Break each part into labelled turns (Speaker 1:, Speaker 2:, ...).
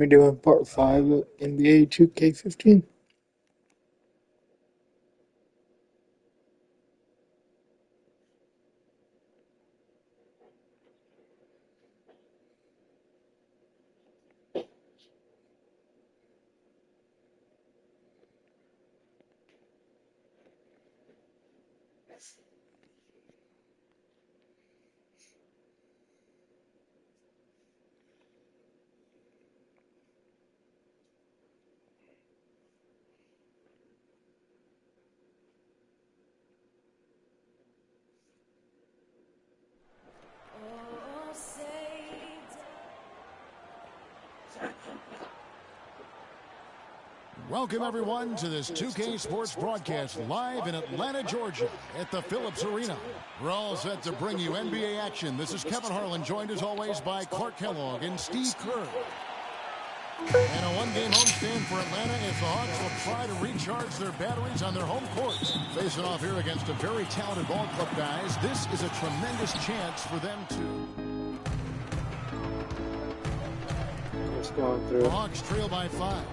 Speaker 1: We're doing part 5 of NBA 2K15.
Speaker 2: Welcome, everyone, to this 2K Sports broadcast live in Atlanta, Georgia at the Phillips Arena. We're all set to bring you NBA action. This is Kevin Harlan, joined as always by Clark Kellogg and Steve Kerr. And a one-game homestand for Atlanta as the Hawks will try to recharge their batteries on their home court. Facing off here against a very talented ball club, guys. This is a tremendous chance for them to...
Speaker 1: Just going through.
Speaker 2: The Hawks trail by 5.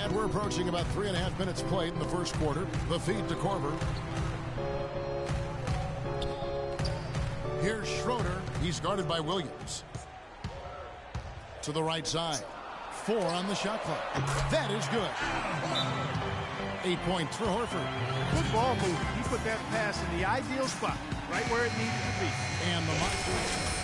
Speaker 2: And we're approaching about 3.5 minutes played in the first quarter. The feed to Korver. Here's Schroeder. He's guarded by Williams. To the right side. 4 on the shot clock. That is good. 8 points for Horford.
Speaker 3: Good ball movement. He put that pass in the ideal spot, right where it needed to be.
Speaker 2: And the monster.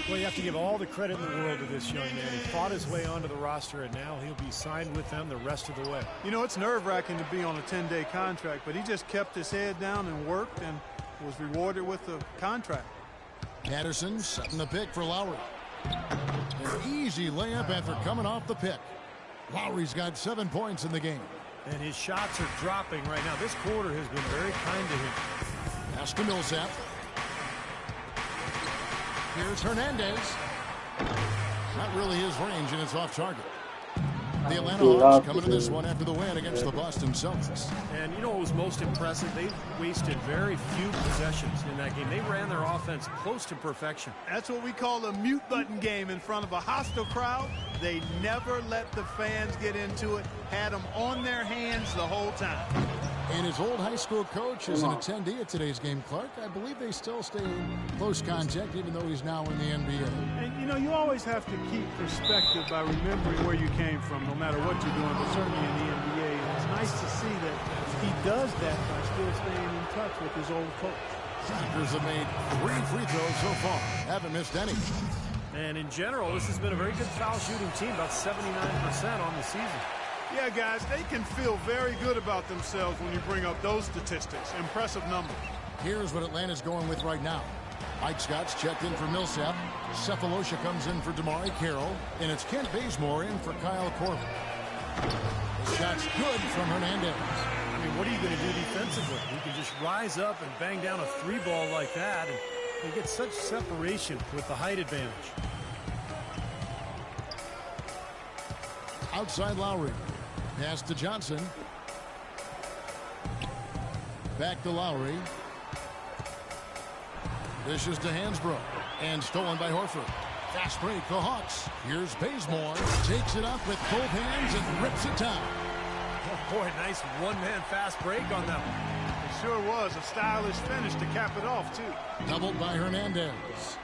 Speaker 4: Well, you have to give all the credit in the world to this young man. He fought his way onto the roster, and now he'll be signed with them the rest of the way.
Speaker 3: You know, it's nerve-wracking to be on a 10-day contract, but he just kept his head down and worked and was rewarded with the contract.
Speaker 2: Patterson setting the pick for Lowry. An easy layup after coming off the pick. Lowry's got 7 points in the game.
Speaker 4: And his shots are dropping right now. This quarter has been very kind to him.
Speaker 2: Pass to Millsap. Here's Hernandez. Not really his range, and it's off target. The Atlanta Hawks coming to this one after the win against the Boston Celtics.
Speaker 4: And you know what was most impressive? They wasted very few possessions in that game. They ran their offense close to perfection.
Speaker 3: That's what we call a mute button game in front of a hostile crowd. They never let the fans get into it. Had them on their hands the whole time.
Speaker 2: And his old high school coach is an attendee at today's game, Clark. I believe they still stay in close contact, even though he's now in the NBA.
Speaker 3: And, you know, you always have to keep perspective by remembering where you came from, no matter what you're doing, but certainly in the NBA. It's nice to see that he does that by still staying in touch with his old coach.
Speaker 2: Lakers have made 3 free throws so far. Haven't missed any.
Speaker 4: And in general, this has been a very good foul shooting team, about 79% on the season.
Speaker 3: Yeah, guys, they can feel very good about themselves when you bring up those statistics. Impressive number.
Speaker 2: Here's what Atlanta's going with right now. Mike Scott's checked in for Millsap. Cephalosha comes in for Damari Carroll. And it's Kent Bazemore in for Kyle Korver. The shot's good from Hernandez.
Speaker 4: I mean, what are you going to do defensively? You can just rise up and bang down a 3-ball like that. And you get such separation with the height advantage.
Speaker 2: Outside Lowry. Pass to Johnson. Back to Lowry. Dishes to Hansbrough. And stolen by Horford. Fast break, the Hawks. Here's Bazemore. Takes it up with both hands and rips it down.
Speaker 4: Oh, boy, nice one-man fast break on that one.
Speaker 3: It sure was a stylish finish to cap it off, too.
Speaker 2: Doubled by Hernandez.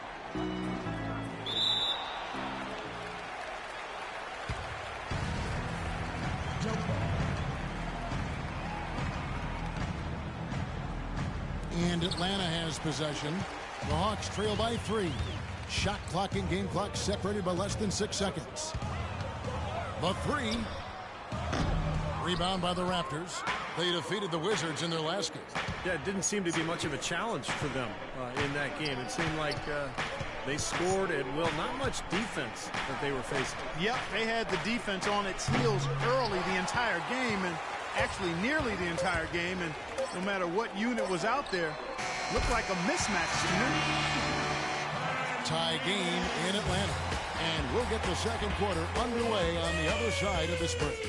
Speaker 2: And Atlanta has possession. The Hawks trail by 3. Shot clock and game clock separated by less than 6 seconds. The 3. Rebound by the Raptors. They defeated the Wizards in their last game.
Speaker 4: Yeah, it didn't seem to be much of a challenge for them in that game. It seemed like they scored at will. Not much defense that they were facing.
Speaker 3: Yep, they had the defense on its heels early the entire game, and actually nearly the entire game, and no matter what unit was out there, looked like a mismatch to me.
Speaker 2: Tie game in Atlanta. And we'll get the second quarter underway on the other side of this break.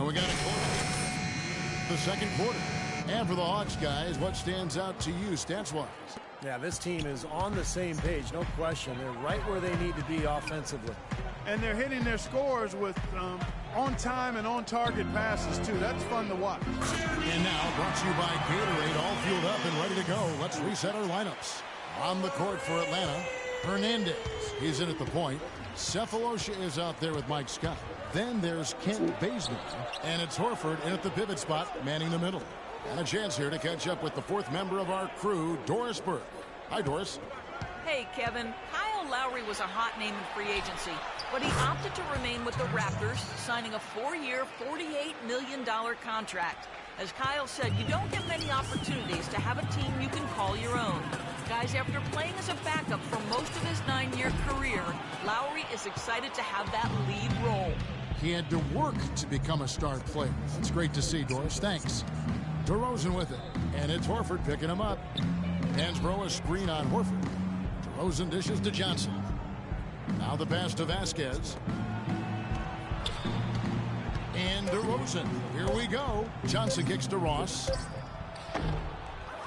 Speaker 2: And we got to close the second quarter. And for the Hawks, guys, what stands out to you stats-wise?
Speaker 4: Yeah, this team is on the same page, no question. They're right where they need to be offensively.
Speaker 3: And they're hitting their scores with on-time and on-target passes, too. That's fun to watch.
Speaker 2: And now, brought to you by Gatorade, all fueled up and ready to go. Let's reset our lineups. On the court for Atlanta, Hernandez. He's in at the point. Cephalosha is out there with Mike Scott. Then there's Kent Bazemore. And it's Horford in at the pivot spot, manning the middle. And a chance here to catch up with the fourth member of our crew, Doris Burke. Hi, Doris.
Speaker 5: Hey, Kevin. Kyle Lowry was a hot name in free agency, but he opted to remain with the Raptors, signing a 4-year, $48 million contract. As Kyle said, you don't get many opportunities to have a team you can call your own. Guys, after playing as a backup for most of his 9-year career, Lowry is excited to have that lead role.
Speaker 2: He had to work to become a star player. It's great to see, Doris. Thanks. DeRozan with it, and it's Horford picking him up. Hansbrough a screen on Horford. DeRozan dishes to Johnson. Now the pass to Vasquez. And DeRozan. Here we go. Johnson kicks to Ross.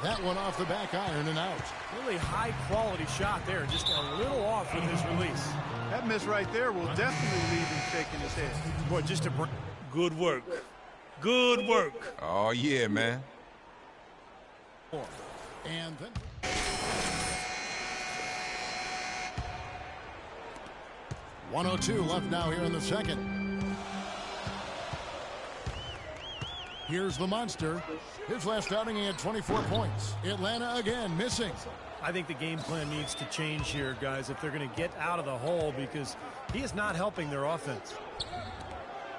Speaker 2: That one off the back iron and out.
Speaker 4: Really high-quality shot there, just a little off with his release.
Speaker 3: That miss right there will definitely leave him shaking his head.
Speaker 4: Boy, just a
Speaker 6: Good work. Good work.
Speaker 7: Oh, yeah, man.
Speaker 2: And then 1:02 left now here in the second. Here's the monster. His last outing, he had 24 points. Atlanta again missing.
Speaker 4: I think the game plan needs to change here, guys, if they're going to get out of the hole, because he is not helping their offense.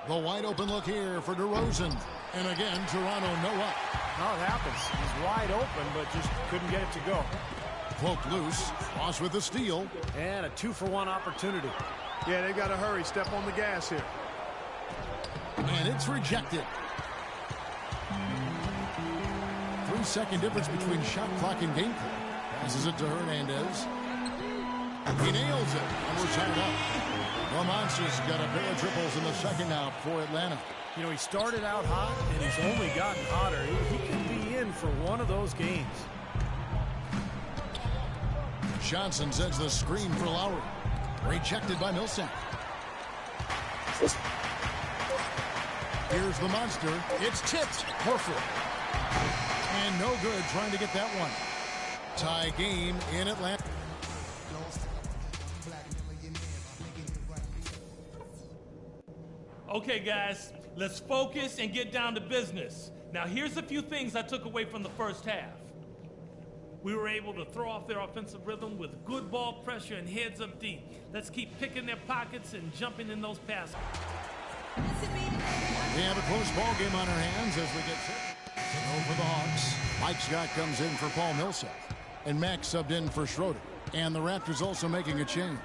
Speaker 2: The wide open look here for DeRozan. And again, Toronto no up.
Speaker 4: Now it happens. He's wide open, but just couldn't get it to go.
Speaker 2: Poked loose. Ross with the steal.
Speaker 4: And a 2-for-1 opportunity.
Speaker 3: Yeah, they got to hurry. Step on the gas here.
Speaker 2: And it's rejected. 3-second difference between shot clock and game clock. Passes it to Hernandez. He nails it, and we're tied up. The Monsters got a pair of triples in the second now for Atlanta.
Speaker 4: You know, he started out hot, and he's only gotten hotter. He could be in for one of those games.
Speaker 2: Johnson sends the screen for Lowry. Rejected by Millsap. Here's the monster. It's tipped. Horford. And no good trying to get that one. Tie game in Atlanta.
Speaker 6: Okay, guys, let's focus and get down to business. Now, here's a few things I took away from the first half. We were able to throw off their offensive rhythm with good ball pressure and heads up deep. Let's keep picking their pockets and jumping in those passes.
Speaker 2: We have a close ball game on our hands as we get set. Over the Hawks. Mike Scott comes in for Paul Millsap. And Max subbed in for Schroeder. And the Raptors also making a change.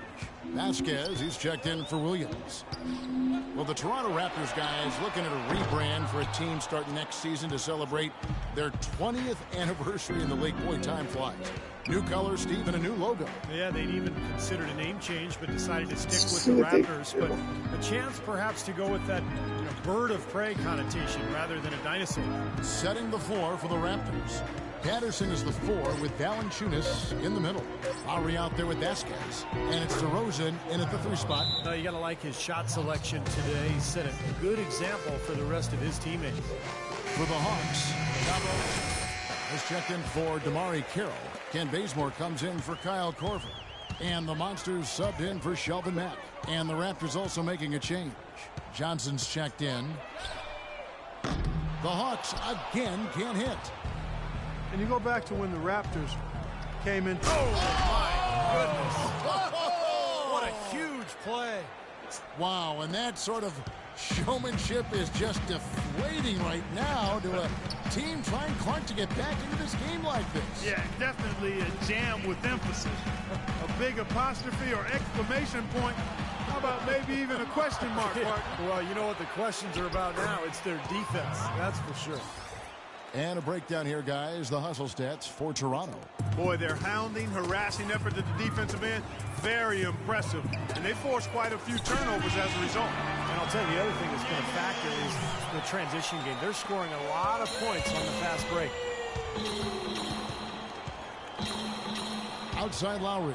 Speaker 2: Vasquez, he's checked in for Williams. Well, the Toronto Raptors, guys, looking at a rebrand for a team starting next season to celebrate their 20th anniversary in the league. Boy, time flies. New colors, Steve, and a new logo.
Speaker 4: Yeah, they'd even considered a name change, but decided to stick with the Raptors. But a chance, perhaps, to go with that bird of prey connotation rather than a dinosaur.
Speaker 2: Setting the floor for the Raptors. Patterson is the 4 with Valanciunas in the middle. Lowry out there with Vasquez. And it's DeRozan in at the 3 spot.
Speaker 4: You got to like his shot selection today. He set a good example for the rest of his teammates.
Speaker 2: For the Hawks, Cabo is checked in for Damari Carroll. Ken Bazemore comes in for Kyle Korver. And the Monsters subbed in for Shelvin Mack. And the Raptors also making a change. Johnson's checked in. The Hawks again can't hit.
Speaker 3: And you go back to when the Raptors came in.
Speaker 4: Oh, my goodness. What a huge play.
Speaker 2: Wow, and that sort of showmanship is just deflating right now to a team trying Clark to get back into this game like this.
Speaker 3: Yeah, definitely a jam with emphasis. A big apostrophe or exclamation point. How about maybe even a question mark, Mark?
Speaker 4: Well, you know what the questions are about now. It's their defense, that's for sure.
Speaker 2: And a breakdown here, guys. The hustle stats for Toronto.
Speaker 3: Boy, their hounding, harassing effort at the defensive end, very impressive. And they forced quite a few turnovers as a result.
Speaker 4: And I'll tell you the other thing that's been a factor is the transition game. They're scoring a lot of points on the fast break.
Speaker 2: Outside Lowry.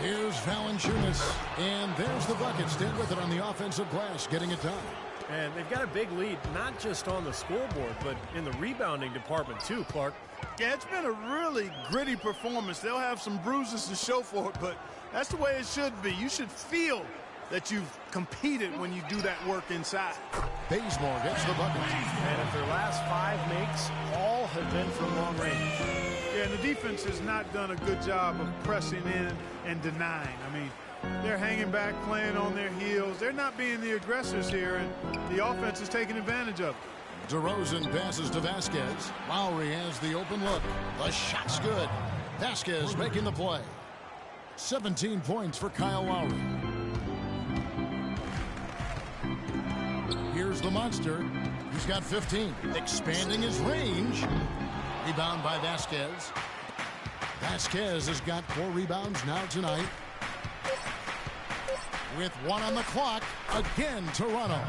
Speaker 2: Here's Valanciunas. And there's the bucket. Stayed with it on the offensive glass, getting it done.
Speaker 4: And they've got a big lead, not just on the scoreboard, but in the rebounding department too, Clark.
Speaker 3: Yeah, it's been a really gritty performance. They'll have some bruises to show for it, but that's the way it should be. You should feel that you've competed when you do that work inside.
Speaker 2: Bazemore gets the bucket.
Speaker 4: And if their last 5 makes, all have been from long range.
Speaker 3: Yeah, and the defense has not done a good job of pressing in and denying. I mean, they're hanging back, playing on their heels. They're not being the aggressors here, and the offense is taking advantage of it.
Speaker 2: DeRozan passes to Vasquez. Lowry has the open look. The shot's good. Vasquez making the play. 17 points for Kyle Lowry. Here's the monster. He's got 15. Expanding his range. Rebound by Vasquez. Vasquez has got 4 rebounds now tonight. With 1 on the clock, again Toronto.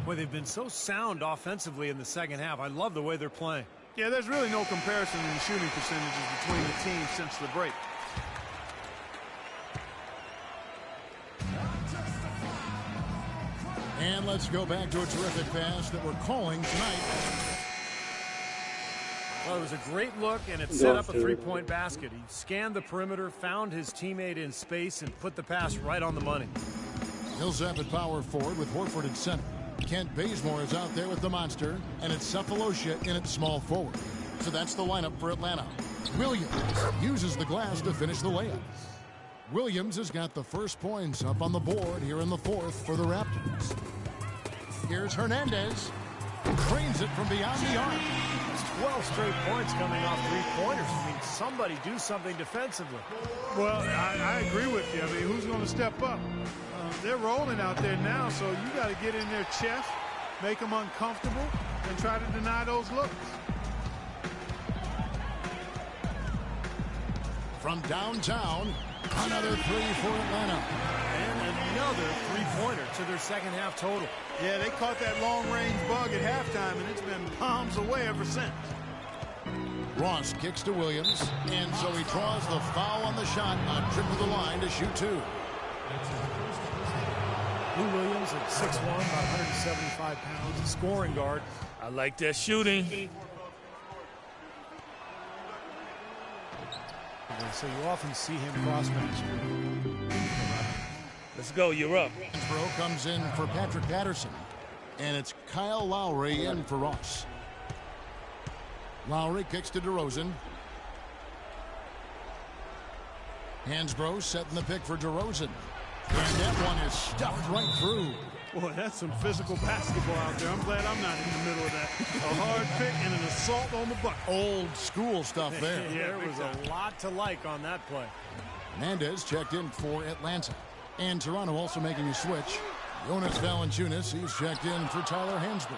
Speaker 4: Well, they've been so sound offensively in the second half. I love the way they're playing.
Speaker 3: Yeah, there's really no comparison in the shooting percentages between the teams since the break.
Speaker 2: And let's go back to a terrific pass that we're calling tonight.
Speaker 4: Well, it was a great look, and it set up a 3-point basket. He scanned the perimeter, found his teammate in space, and put the pass right on the money.
Speaker 2: Millsap at power forward with Horford at center. Kent Bazemore is out there with the monster, and it's Cephalosha in at small forward. So that's the lineup for Atlanta. Williams uses the glass to finish the layup. Williams has got the first points up on the board here in the 4th for the Raptors. Here's Hernandez. Cranes it from beyond the arc.
Speaker 4: 12 straight points coming off 3-pointers. I mean, somebody do something defensively.
Speaker 3: Well, I agree with you. I mean, who's going to step up? They're rolling out there now, so you got to get in their chest, make them uncomfortable, and try to deny those looks.
Speaker 2: From downtown, another 3 for Atlanta.
Speaker 4: And another 3-pointer to their second half total.
Speaker 3: Yeah, they caught that long-range bug at halftime, and it's been palms away ever since.
Speaker 2: Ross kicks to Williams, and so he draws the foul on the shot, a trip to the line to shoot 2.
Speaker 4: Lou Williams at 6'1", about 175 pounds, a scoring guard.
Speaker 6: I like that shooting.
Speaker 4: And so you often see him cross-match.
Speaker 6: Let's go, you're up.
Speaker 2: Throw comes in for Patrick Patterson, and it's Kyle Lowry in for Ross. Lowry kicks to DeRozan. Hansbrough setting the pick for DeRozan. And that one is stuffed right through.
Speaker 3: Boy, that's some physical basketball out there. I'm glad I'm not in the middle of that. A hard pick and an assault on the bucket.
Speaker 2: Old school stuff there.
Speaker 4: Yeah, there was a lot to like on that play.
Speaker 2: Hernandez checked in for Atlanta. And Toronto also making a switch. Jonas Valanciunas, he's checked in for Tyler Hansbrough.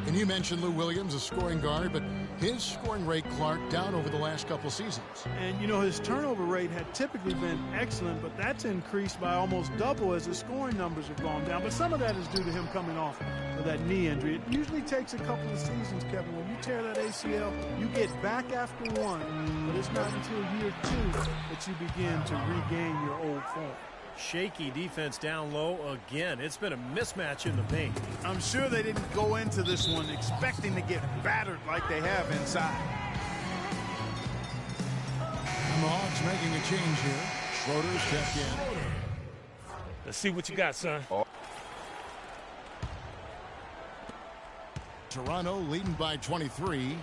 Speaker 2: And you mentioned Lou Williams, a scoring guard, but his scoring rate, Clark, down over the last couple seasons.
Speaker 3: And, you know, his turnover rate had typically been excellent, but that's increased by almost double as his scoring numbers have gone down. But some of that is due to him coming off of that knee injury. It usually takes a couple of seasons, Kevin. When you tear that ACL, you get back after 1, but it's not until year 2 that you begin to regain your old form.
Speaker 4: Shaky defense down low again. It's been a mismatch in the paint.
Speaker 3: I'm sure they didn't go into this one expecting to get battered like they have inside.
Speaker 2: And the Hawks making a change here. Schroeder's checked in.
Speaker 6: Let's see what you got, son.
Speaker 2: Toronto leading by 23.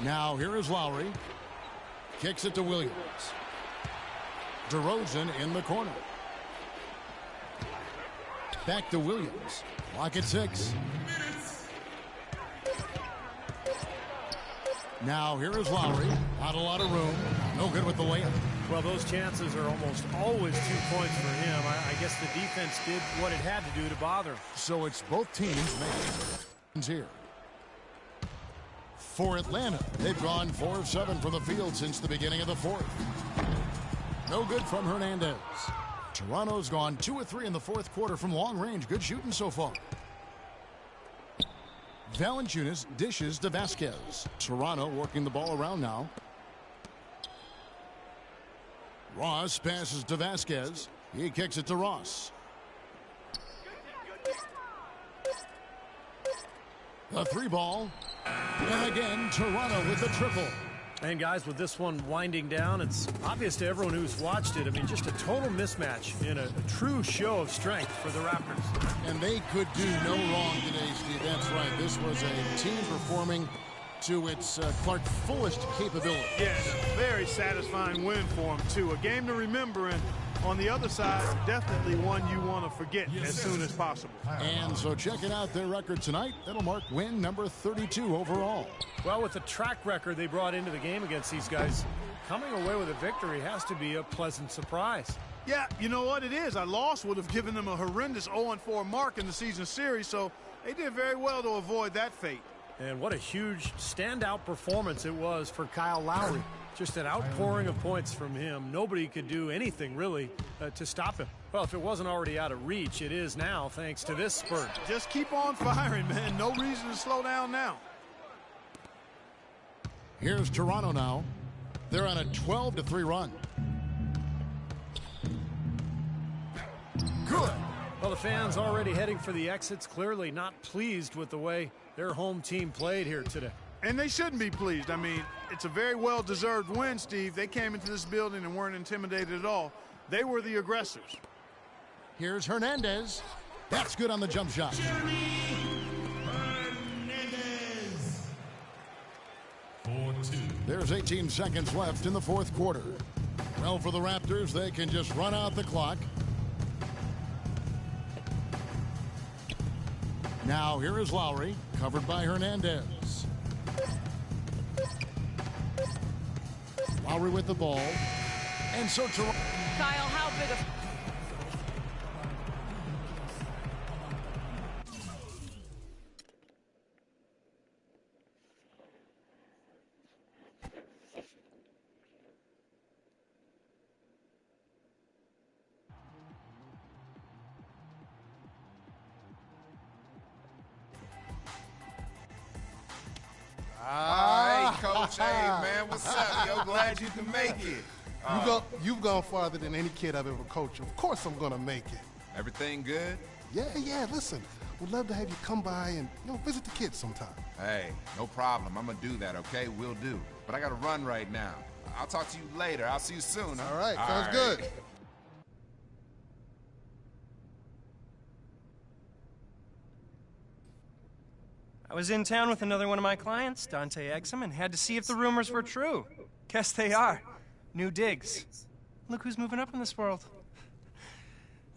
Speaker 2: Now here is Lowry. Kicks it to Williams. DeRozan in the corner. Back to Williams. Clock at 6. Now here is Lowry. Not a lot of room. No good with the layup.
Speaker 4: Well, those chances are almost always 2 points for him. I guess the defense did what it had to do to bother him.
Speaker 2: So it's both teams making here. For Atlanta, they've gone 4 of 7 from the field since the beginning of the 4th. No good from Hernandez. Toronto's gone 2 of 3 in the fourth quarter from long range. Good shooting so far. Valanciunas dishes to Vasquez. Toronto working the ball around now. Ross passes to Vasquez. He kicks it to Ross. The three ball. And again, Toronto with the triple.
Speaker 4: And guys, with this one winding down, it's obvious to everyone who's watched it. I mean, just a total mismatch in a true show of strength for the Raptors.
Speaker 2: And they could do no wrong today, Steve. That's right. This was a team performing to its Clark fullest capability.
Speaker 3: Yeah, and a very satisfying win for them, too. A game to remember, and on the other side, definitely one you want to forget as soon as possible.
Speaker 2: And so checking out their record tonight, that'll mark win number 32 overall.
Speaker 4: Well, with the track record they brought into the game against these guys, coming away with a victory has to be a pleasant surprise.
Speaker 3: Yeah, you know what it is. A loss would have given them a horrendous 0-4 mark in the season series, so they did very well to avoid that fate.
Speaker 4: And what a huge standout performance it was for Kyle Lowry. Just an outpouring of points from him. Nobody could do anything, really, to stop him. Well, if it wasn't already out of reach, it is now, thanks to this spurt.
Speaker 3: Just keep on firing, man. No reason to slow down now.
Speaker 2: Here's Toronto now. They're on a 12-3 run. Good.
Speaker 4: Well, the fans already heading for the exits, clearly not pleased with the way their home team played here today.
Speaker 3: And they shouldn't be pleased. I mean, it's a very well-deserved win, Steve. They came into this building and weren't intimidated at all. They were the aggressors.
Speaker 2: Here's Hernandez. That's good on the jump shot. There's 18 seconds left in the fourth quarter. Well, for the Raptors, they can just run out the clock. Now here is Lowry, covered by Hernandez. Lowry with the ball. And so Toronto.
Speaker 5: Kyle, how big of...
Speaker 7: All right, Coach. Hey, man, what's up? Yo, glad you can make it.
Speaker 8: You've gone farther than any kid I've ever coached. Of course I'm going to make it.
Speaker 7: Everything good?
Speaker 8: Yeah, listen. We'd love to have you come by and, visit the kids sometime.
Speaker 7: Hey, no problem. I'm going to do that, okay? Will do. But I got to run right now. I'll talk to you later. I'll see you soon. Huh?
Speaker 8: All right, sounds good.
Speaker 9: I was in town with another one of my clients, Dante Exum, and had to see if the rumors were true. Guess they are. New digs. Look who's moving up in this world.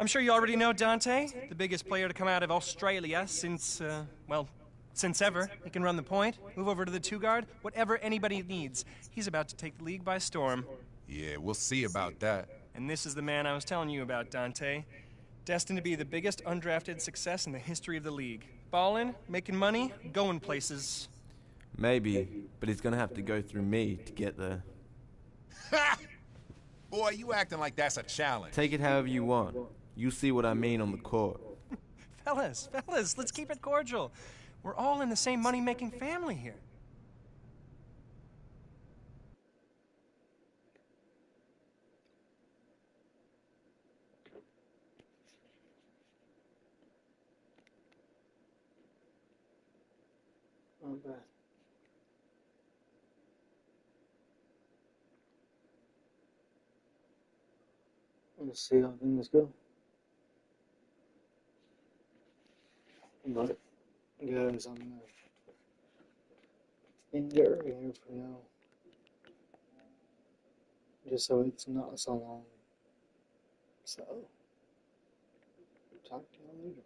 Speaker 9: I'm sure you already know Dante, the biggest player to come out of Australia since ever. He can run the point, move over to the two-guard, whatever anybody needs. He's about to take the league by storm.
Speaker 7: Yeah, we'll see about that.
Speaker 9: And this is the man I was telling you about, Dante. Destined to be the biggest undrafted success in the history of the league. Ballin', making money, going places.
Speaker 10: Maybe, but he's gonna have to go through me to get there.
Speaker 7: Boy, you acting like that's a challenge.
Speaker 10: Take it however you want. You see what I mean on the court.
Speaker 9: Fellas, let's keep it cordial. We're all in the same money-making family here.
Speaker 1: Not bad. Let's see how things go. But guys, I'm gonna end it right here for now. Just so it's not so long. So talk to you later.